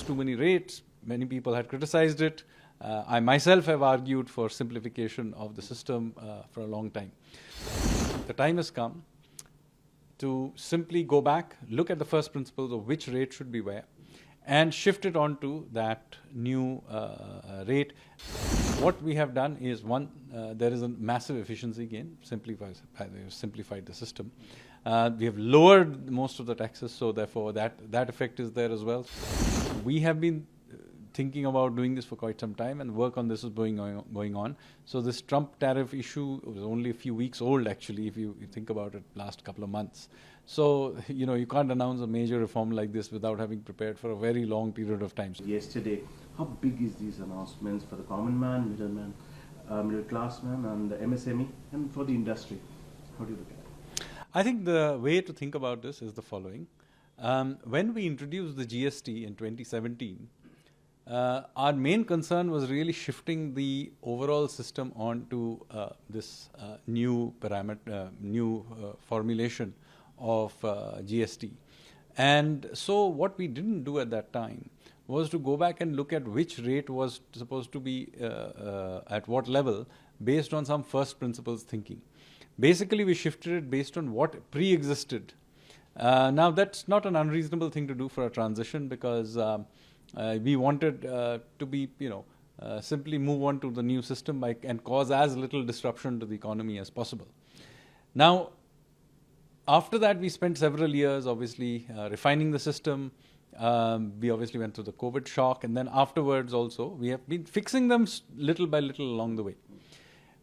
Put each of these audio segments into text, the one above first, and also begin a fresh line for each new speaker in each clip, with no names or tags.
just too many rates. Many people had criticized it. I myself have argued for simplification of the system for a long time. The time has come to simply go back, look at the first principles of which rate should be where, and shift it onto that new rate. What we have done is, one, there is a massive efficiency gain, simplified the system. We have lowered most of the taxes, so therefore that effect is there as well. We have been thinking about doing this for quite some time, and work on this is going on. So this Trump tariff issue was only a few weeks old, actually, if you think about it, last couple of months. So, you can't announce a major reform like this without having prepared for a very long period of time.
Yesterday, how big is these announcements for the common man, middleman, middle class man, and the MSME, and for the industry? How do you look at it?
I think the way to think about this is the following. When we introduced the GST in 2017, our main concern was really shifting the overall system onto this new formulation of GST. And so what we didn't do at that time was to go back and look at which rate was supposed to be at what level based on some first principles thinking. Basically, we shifted it based on what pre-existed. Now, that's not an unreasonable thing to do for a transition, because we wanted to be, simply move on to the new system and cause as little disruption to the economy as possible. Now, after that, we spent several years, obviously, refining the system. We obviously went through the COVID shock, and then afterwards also, we have been fixing them little by little along the way.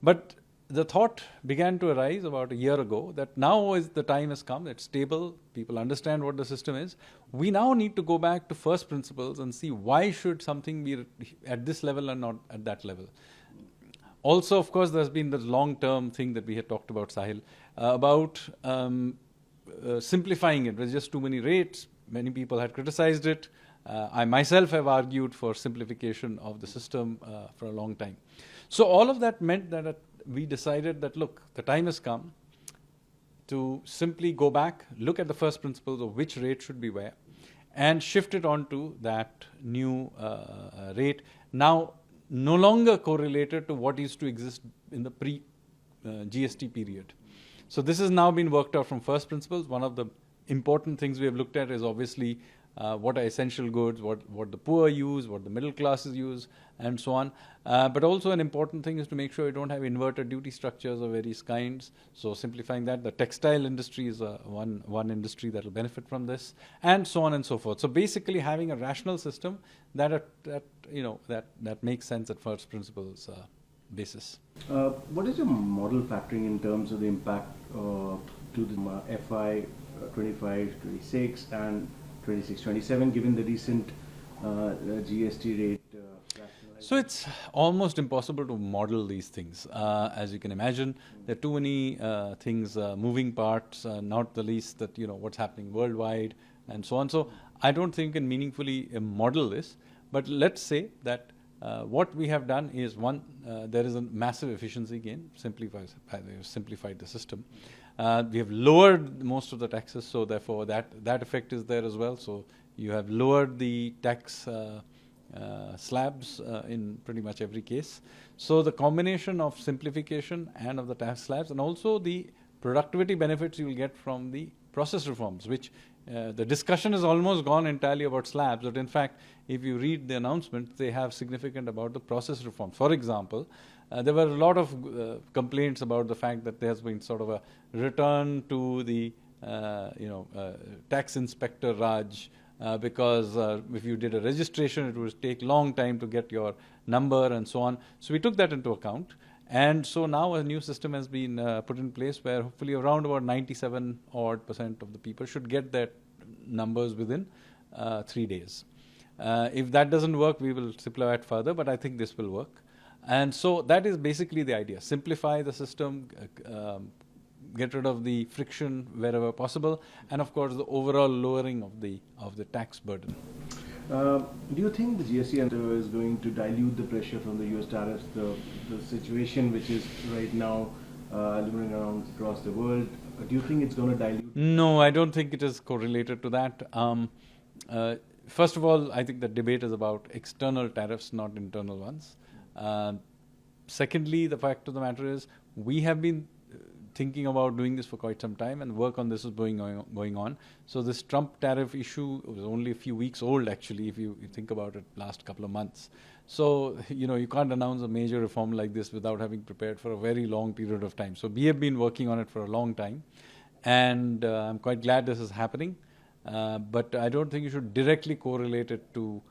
But the thought began to arise about a year ago that now is the time has come, it's stable, people understand what the system is. We now need to go back to first principles and see why should something be at this level and not at that level. Also, of course, there's been the long-term thing that we had talked about, Sahil, about simplifying it. There's just too many rates. Many people had criticized it. I myself have argued for simplification of the system for a long time. So all of that meant that we decided that, look, the time has come to simply go back, look at the first principles of which rate should be where, and shift it onto that new rate. Now, no longer correlated to what used to exist in the pre-GST period. So this has now been worked out from first principles. One of the important things we have looked at is obviously what are essential goods, what the poor use, what the middle classes use, and so on. But also an important thing is to make sure you don't have inverted duty structures of various kinds. So simplifying that, the textile industry is one industry that will benefit from this, and so on and so forth. So basically having a rational system that makes sense at first principles basis.
What is your model factoring in terms of the impact to the FY 25, 26 and 26, 27, given the recent GST rate rationalization?
So it's almost impossible to model these things. As you can imagine, there are too many things, moving parts, not the least that, what's happening worldwide and so on. So I don't think you can meaningfully model this, but let's say that what we have done is, one, there is a massive efficiency gain, simplified the system. We have lowered most of the taxes, so therefore that effect is there as well. So you have lowered the tax slabs in pretty much every case. So the combination of simplification and of the tax slabs, and also the productivity benefits you will get from the process reforms, which the discussion has almost gone entirely about slabs, but in fact, if you read the announcement, they have significant about the process reforms. For example, there were a lot of complaints about the fact that there has been sort of a return to the tax inspector Raj, because if you did a registration, it would take long time to get your number and so on. So we took that into account. And so now a new system has been put in place where hopefully around about 97% of the people should get their numbers within 3 days. If that doesn't work, we will simplify it further, but I think this will work. And so that is basically the idea. Simplify the system, get rid of the friction wherever possible, and of course the overall lowering of the tax burden.
Do you think the GST is going to dilute the pressure from the US tariffs, the situation which is right now looming around across the world? Do you think it's going to dilute?
No, I don't think it is correlated to that. first of all, I think the debate is about external tariffs, not internal ones. Secondly, the fact of the matter is we have been thinking about doing this for quite some time, and work on this is going on. So this Trump tariff issue was only a few weeks old, actually, if you think about it, last couple of months. So, you can't announce a major reform like this without having prepared for a very long period of time. So we have been working on it for a long time, and I'm quite glad this is happening. But I don't think you should directly correlate it to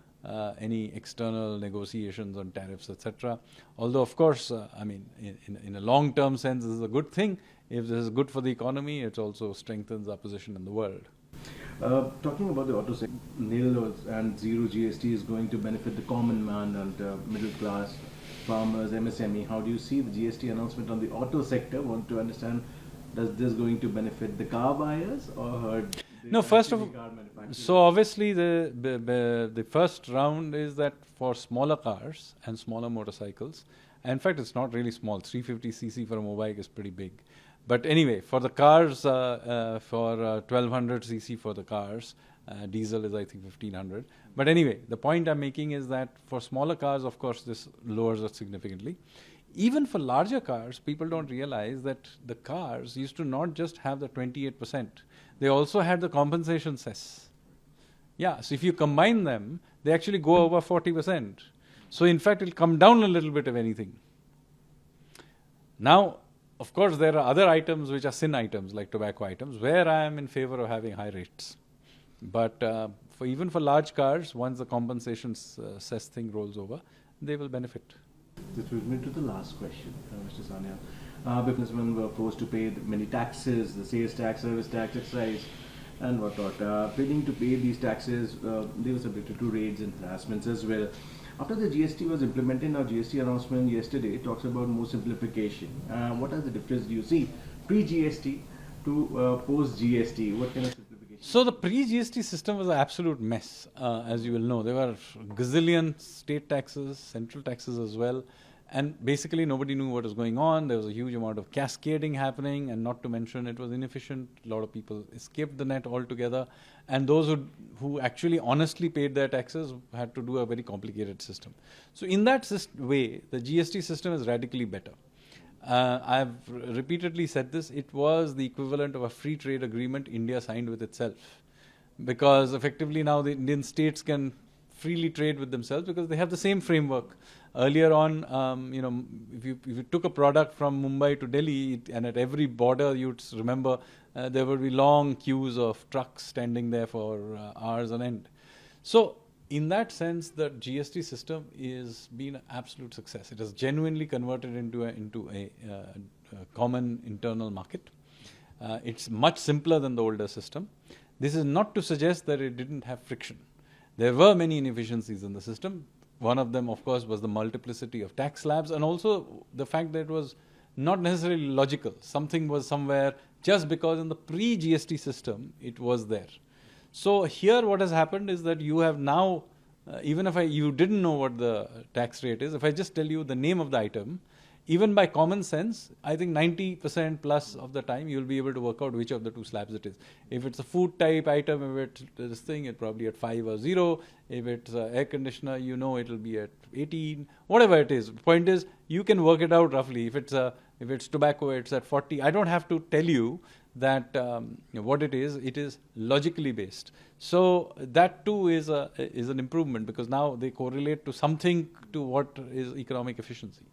any external negotiations on tariffs, etc. Although, of course, in a long-term sense, this is a good thing. If this is good for the economy, it also strengthens our position in the world.
Talking about the auto sector, nil and zero GST is going to benefit the common man and middle class, farmers, MSME. How do you see the GST announcement on the auto sector? Want to understand, does this going to benefit the car buyers or
no? First of all, so obviously the first round is that for smaller cars and smaller motorcycles. In fact, it's not really small. 350cc for a mobike is pretty big. But anyway, for the cars, for 1200cc for the cars, diesel is I think 1500. But anyway, the point I'm making is that for smaller cars, of course, this lowers it significantly. Even for larger cars, people don't realize that the cars used to not just have the 28%. They also had the compensation cess. Yeah, so if you combine them, they actually go over 40%. So in fact, it'll come down a little bit if anything. Now, of course, there are other items which are sin items, like tobacco items, where I am in favor of having high rates. But even for large cars, once the compensation cess thing rolls over, they will benefit.
This brings me to the last question, Mr. Sania. Businessmen were forced to pay many taxes, the sales tax, service tax, excise, and whatnot. Failing to pay these taxes, they were subjected to raids and harassments as well. After the GST was implemented, now GST announcement yesterday talks about more simplification. What are the difference do you see pre-GST to post-GST? What kind of simplification?
So the pre-GST system was an absolute mess, as you will know. There were gazillion state taxes, central taxes as well. And basically nobody knew what was going on. There was a huge amount of cascading happening, and not to mention it was inefficient. A lot of people escaped the net altogether. And those who actually honestly paid their taxes had to do a very complicated system. So in that way, the GST system is radically better. I've repeatedly said this. It was the equivalent of a free trade agreement India signed with itself. Because effectively now the Indian states can freely trade with themselves because they have the same framework. Earlier on, if you took a product from Mumbai to Delhi, and at every border you'd remember there would be long queues of trucks standing there for hours on end. So in that sense, the GST system is been an absolute success. It has genuinely converted into a common internal market. It's much simpler than the older system. This is not to suggest that it didn't have friction. There were many inefficiencies in the system. One of them, of course, was the multiplicity of tax slabs, and also the fact that it was not necessarily logical. Something was somewhere just because in the pre-GST system it was there. So here what has happened is that you have now, even if you didn't know what the tax rate is, if I just tell you the name of the item, even by common sense, I think 90% plus of the time you'll be able to work out which of the two slabs it is. If it's a food type item, if it's this thing, it's probably at 5 or 0. If it's an air conditioner, it'll be at 18. Whatever it is. The point is, you can work it out roughly. If it's tobacco, it's at 40. I don't have to tell you that what it is logically based. So that too is an improvement, because now they correlate to something to what is economic efficiency.